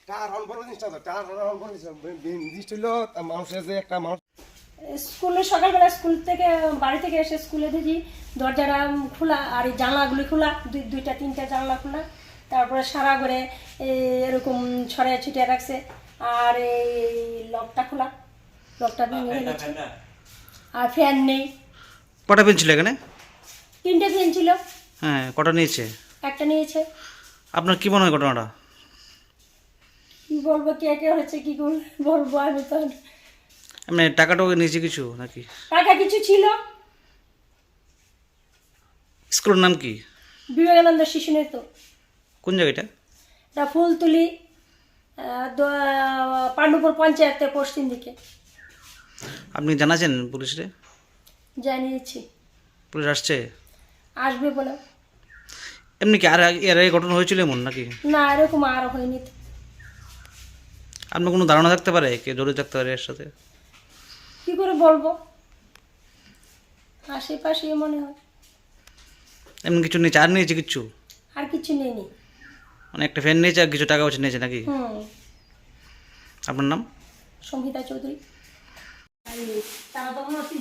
টার হল বড় জিনিসটা তো টার হল বড় জিনিস হলো মানুষের যে একটা মানুষ স্কুলে সকালবেলা স্কুল থেকে বাড়ি থেকে এসে স্কুলে দেখি দরজাটা খোলা আর এই জানলাগুলি খোলা দুইটা তিনটা জানলা খোলা। তারপরে সারা করে এরকম ছড়াইয়া ছিটিয়ে রাখছে আর এই লকটা খোলা, লকটা ভেঙে ফেলেছে। আর ফ্যান নেই। কটা পেন ছিল এখানে? 3টে ফ্যান ছিল। হ্যাঁ, কটা নিয়েছে? একটা নিয়েছে। আপনার কি মনে হয় ঘটনাটা? কি বলবো, কে কে হচ্ছে কি বলবো আমি তো। মানে টাকাটাও নিয়েছে কিছু নাকি? টাকা কিছু ছিল। স্কুলের নাম কি? বিবেকানন্দ শিশু নেতৃত্ব। কোন জায়গাটা? এটা ফুলতুলি পাণ্ডুপুর পঞ্চায়েতের পশ্চিম দিকে। আপনি জানাছেন পুলিশে? জানিয়েছি। পুলিশ আসছে? আসবে বলে। এমনি কি এর আগে ঘটনা হয়েছিল এমন নাকি? না, এরকম আর হয়নি তো। আপনার কোনো ধারণা থাকতে পারে কে জড়িত থাকতে পারে এর সাথে? কি করে বলবো, আশেপাশে মনে হয়। এমন কিছু নিয়েছে? আর নিয়েছে কিচ্ছু? আর কিছু নেই। মানে একটা ফ্যান নিয়েছে আর কিছু টাকা পয়সা নিয়েছে নাকি? আপনার নাম? সংহিতা চৌধুরী। তারা তো মনে হচ্ছে